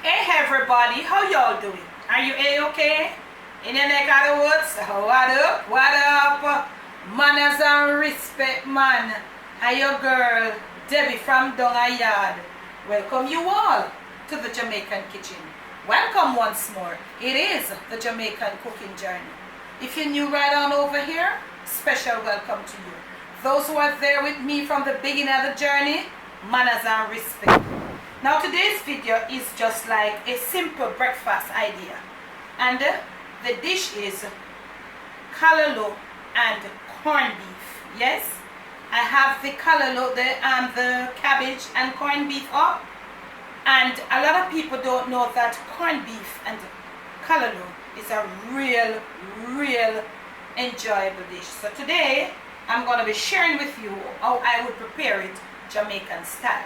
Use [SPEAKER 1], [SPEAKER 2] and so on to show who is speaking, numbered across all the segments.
[SPEAKER 1] Hey everybody, how y'all doing? Are you A-okay? In your neck of the woods? What up? What up? Manners and respect, man. And your girl, Debbie from Donga Yard. Welcome you all to the Jamaican kitchen. Welcome once more. It is the Jamaican cooking journey. If you're new right on over here, special welcome to you. Those who are there with me from the beginning of the journey, manners and respect. Now today's video is just like a simple breakfast idea. And the dish is Calaloo and corned beef. Yes, I have the Calaloo, the cabbage and corned beef up. And a lot of people don't know that corned beef and Calaloo is a real enjoyable dish. So today I'm going to be sharing with you how I would prepare it Jamaican style.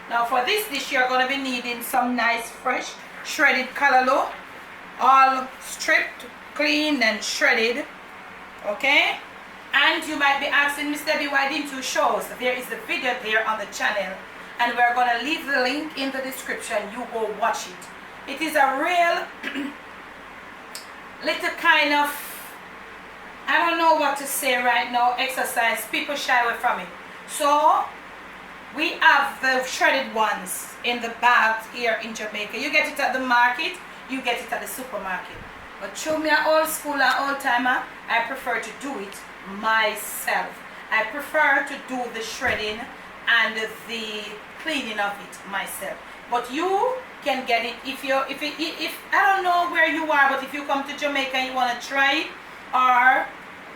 [SPEAKER 1] Now for this dish you're going to be needing some nice fresh shredded Calaloo, all stripped, cleaned and shredded. Okay? And you might be asking, Miss Debbie, why didn't you show us? There is a video there on the channel and we're going to leave the link in the description. You go watch it. It is a real little kind of, I don't know what to say right now, exercise. People shy away from it. So we have the shredded ones in the bags here in Jamaica. You get it at the market, you get it at the supermarket. But show me an old school and old timer, I prefer to do it myself. I prefer to do the shredding and the cleaning of it myself. But you can get it if I don't know where you are, but if you come to Jamaica and you want to try it, or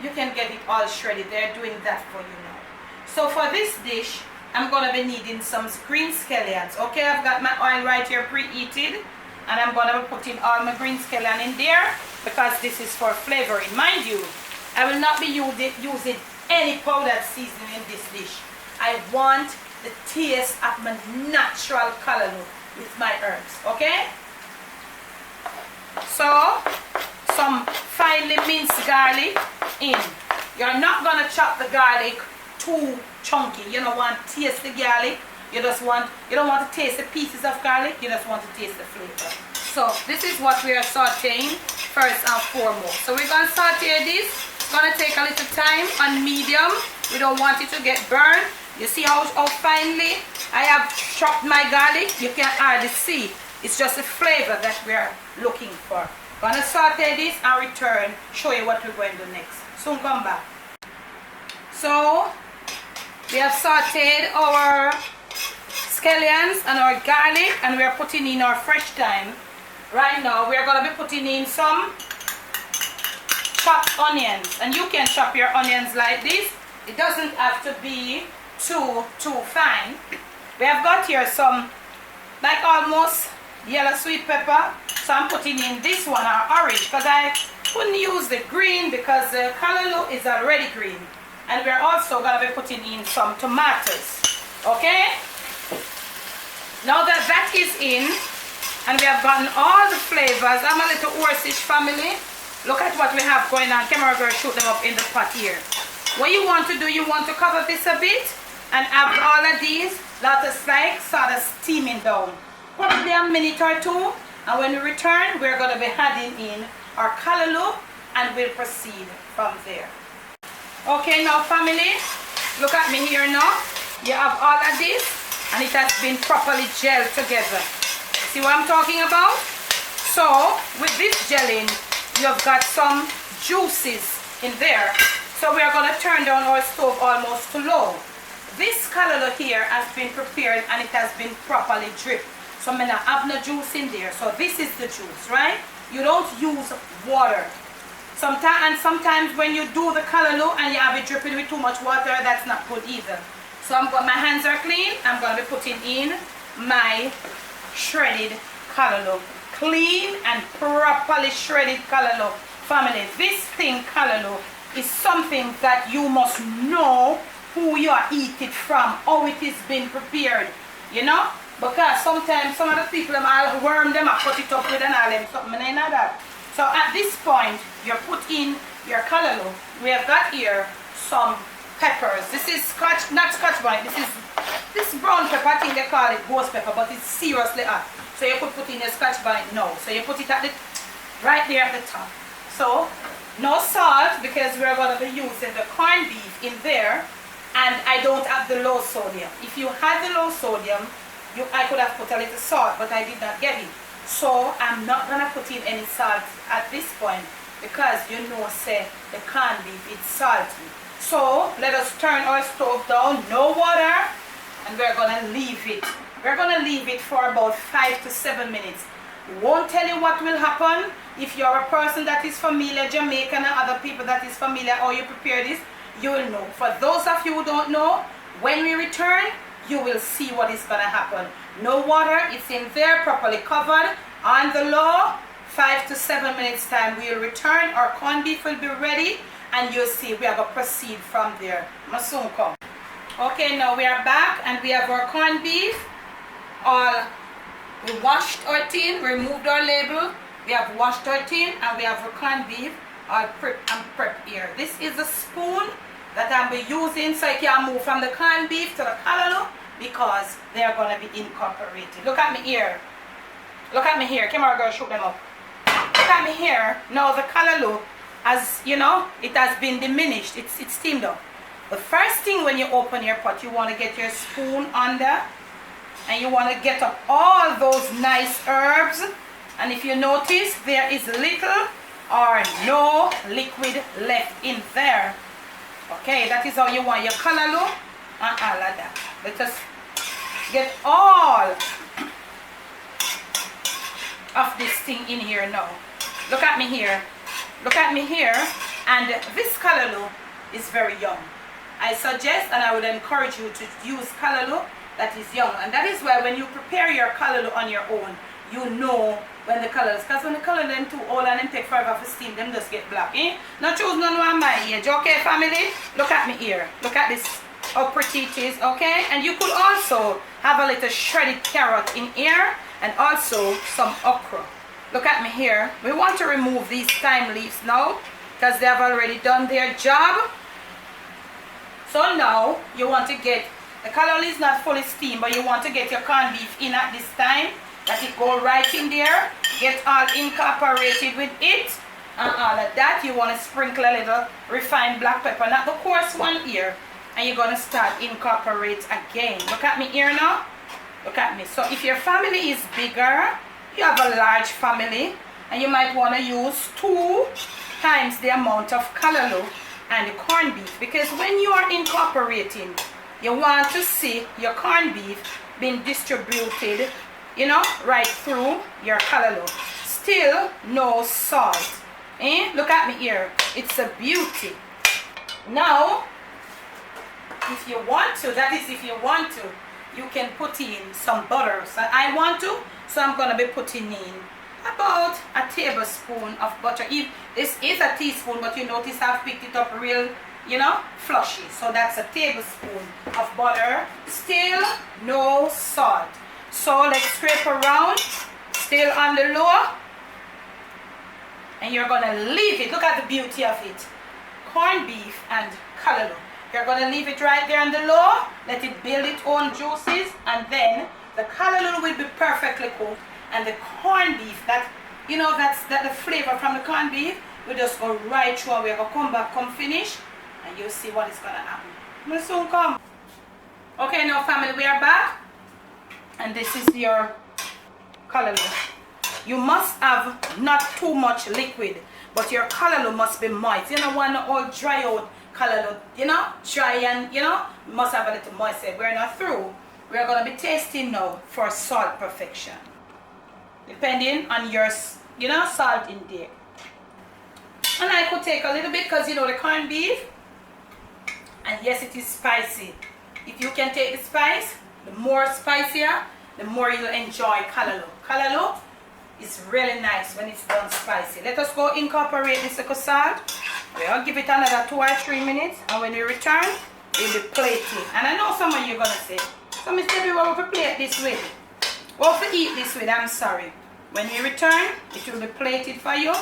[SPEAKER 1] you can get it all shredded. They're doing that for you now. So for this dish, I'm going to be needing some green scallions. Okay, I've got my oil right here preheated. And I'm going to be putting all my green scallion in there because this is for flavoring. Mind you, I will not be using any powdered seasoning in this dish. I want the taste of my natural Calaloo with my herbs. Okay? So, some finely minced garlic in. You're not going to chop the garlic too chunky. You don't want to taste the garlic. You don't want to taste the pieces of garlic. You just want to taste the flavor. So this is what we are sauteing first and foremost. So we're going to saute this. It's going to take a little time on medium. We don't want it to get burned. You see how finely I have chopped my garlic? You can hardly see. It's just the flavor that we're looking for. Going to saute this and return, show you what we're going to do next. Soon come back. So we have sauteed our scallions and our garlic and we are putting in our fresh thyme. Right now we are going to be putting in some chopped onions, and you can chop your onions like this. It doesn't have to be too fine. We have got here some like almost yellow sweet pepper, so I'm putting in this one, our orange, because I couldn't use the green because the Calaloo is already green. And we're also going to be putting in some tomatoes. Okay? Now that that is in, and we have gotten all the flavors, I'm a little horseish family. Look at what we have going on. Camera girl, shoot them up in the pot here. What you want to do, you want to cover this a bit and have all of these, let us like sort of steaming down. Probably a minute or two, and when we return, we're going to be adding in our Calaloo and we'll proceed from there. Okay, now family, look at me here now. You have all of this and it has been properly gelled together. See what I'm talking about? So with this gelling, you've got some juices in there. So we are going to turn down our stove almost to low. This Calaloo here has been prepared and it has been properly dripped. So I'm going to have no juice in there. So this is the juice, right? You don't use water. Sometimes when you do the Calaloo and you have it dripping with too much water, that's not good either. So my hands are clean. I'm going to be putting in my shredded Calaloo. Clean and properly shredded Calaloo. Family, this thing Calaloo is something that you must know who you are eating from, how it is being prepared. You know? Because sometimes some of the people I'll worm them, I cut it up with an olive, something like that. So at this point, you put in your Calaloo. We have got here some peppers. This is not scotch bonnet. This brown pepper. I think they call it ghost pepper, but it's seriously hot. So you could put in your scotch bonnet now. So you put it at the right there at the top. So no salt because we're going to be using the corned beef in there, and I don't have the low sodium. If you had the low sodium, I could have put a little salt, but I did not get it. So I'm not going to put in any salt at this point because you know, say the corned beef is salty. So let us turn our stove down, no water, and we're going to leave it. We're going to leave it for about 5 to 7 minutes. Won't tell you what will happen. If you're a person that is familiar, Jamaican and other people that is familiar how you prepare this, you will know. For those of you who don't know, when we return, you will see what is going to happen. No water, it's in there, properly covered, on the low. 5 to 7 minutes time, we will return. Our corned beef will be ready, and you'll see we are going to proceed from there. Must soon come. Okay, now we are back, and we have our corned beef. We washed our tin, removed our label. We have washed our tin, and we have our corned beef all prep here. This is the spoon that I'll be using so I can move from the corned beef to the calaloo because they are going to be incorporated. Look at me here. Look at me here. Camera girl, show them up. Look at me here. Now the calaloo, as you know, it has been diminished. It's steamed up. The first thing when you open your pot, you want to get your spoon under, and you want to get up all those nice herbs. And if you notice, there is little or no liquid left in there. Okay, that is how you want your calaloo and all of that. Let us get all of this thing in here now. Look at me here. Look at me here. And this calaloo is very young. I suggest and I would encourage you to use calaloo that is young. And that is why when you prepare your calaloo on your own, you know when the colors, because when the color them too old and them take forever for steam, them just get black. Not choose none of my age. Okay, family? Look at me here. Look at this, how pretty it is, okay? And you could also have a little shredded carrot in here and also some okra. Look at me here. We want to remove these thyme leaves now because they have already done their job. So now you want to get, the calaloo is not fully steamed, but you want to get your corned beef in at this time. That it go right in there, get all incorporated with it, and all of that. You want to sprinkle a little refined black pepper, not the coarse one here, and you're going to start incorporate again. Look at me here now. Look at me. So if your family is bigger, you have a large family, and you might want to use 2 times the amount of calaloo and the corned beef, because when you are incorporating, you want to see your corned beef being distributed, you know, right through your calaloo. Still no salt. Look at me here. It's a beauty. Now, if you want to, that is if you want to, you can put in some butter. So I want to, so I'm going to be putting in about a tablespoon of butter. If this is a teaspoon, but you notice I've picked it up real, you know, flushy. So that's a tablespoon of butter. Still no salt. So let's scrape around, still on the low, and you're going to leave it. Look at the beauty of it. Corned beef and calaloo. You're going to leave it right there on the low, let it build its own juices, and then the calaloo will be perfectly cooked, and the corned beef, that, you know, that's the flavor from the corned beef will just go right through, and we're going to come back, come finish, and you'll see what is going to happen. We'll soon come. Okay, now family, we are back. And this is your calaloo. You must have not too much liquid, but your calaloo must be moist. You don't want to all dry out calaloo, you know, dry, and you know, must have a little moisture. We're not through. We're going to be tasting now for salt perfection, depending on your, you know, salt intake. And I could take a little bit because, you know, the corned beef, and yes, it is spicy. If you can take the spice, the more spicier, the more you'll enjoy calaloo. Calaloo is really nice when it's done spicy. Let us go incorporate this little salt. We'll give it another 2 or 3 minutes, and when we return, we'll be plating. And I know some of you are going to say, so Miss Debbie, what will we plate this with? What will we eat this with? I'm sorry. When we return, it will be plated for you,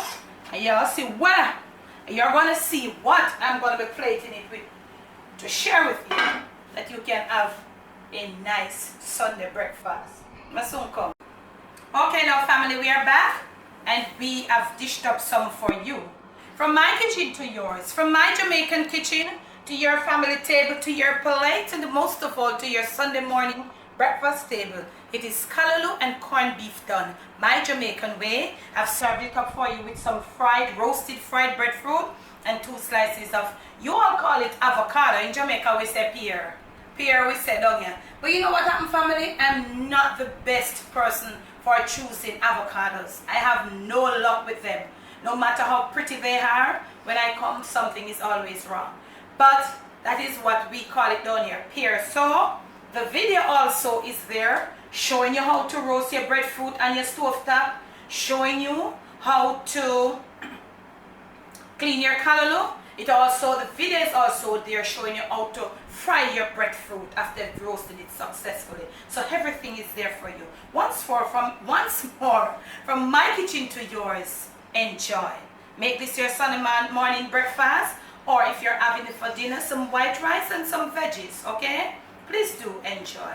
[SPEAKER 1] and you'll see what, you're going to see what I'm going to be plating it with to share with you, that you can have a nice Sunday breakfast. Must soon come. Okay, now family, we are back and we have dished up some for you. From my kitchen to yours, from my Jamaican kitchen to your family table, to your plate, and most of all to your Sunday morning breakfast table. It is Calaloo and corned beef done my Jamaican way. I've served it up for you with some roasted fried breadfruit and 2 slices of, you all call it avocado. In Jamaica we say pear. Pear we say down here. But you know what happened, family? I'm not the best person for choosing avocados. I have no luck with them. No matter how pretty they are, when I come, something is always wrong. But that is what we call it down here, pear. So the video also is there showing you how to roast your breadfruit on your stove top, showing you how to clean your calaloo. The video is also there showing you how to fry your breadfruit after you've roasted it successfully. So everything is there for you. Once more, from my kitchen to yours, enjoy. Make this your Sunday morning breakfast, or if you're having it for dinner, some white rice and some veggies, okay? Please do enjoy.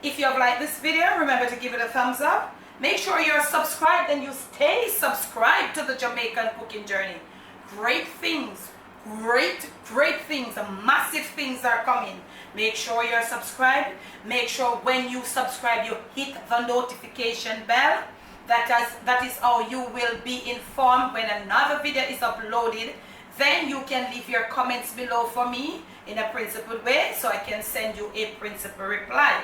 [SPEAKER 1] If you have liked this video, remember to give it a thumbs up. Make sure you're subscribed and you stay subscribed to the Jamaican cooking journey. Great things, great things, massive things are coming. Make sure you're subscribed. Make sure when you subscribe you hit the notification bell. That is how you will be informed when another video is uploaded. Then you can leave your comments below for me in a principled way, so I can send you a principled reply.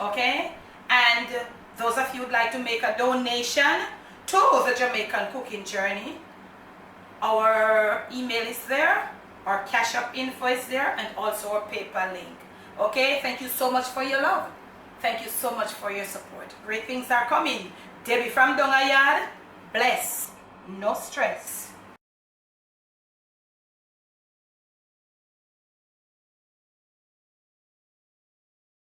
[SPEAKER 1] Okay? And those of you who'd like to make a donation to the Jamaican cooking journey, our email is there, our Cash App info is there, and also our PayPal link. Okay? Thank you so much for your love. Thank you so much for your support. Great things are coming. Debbie from Dongayard, bless, no stress.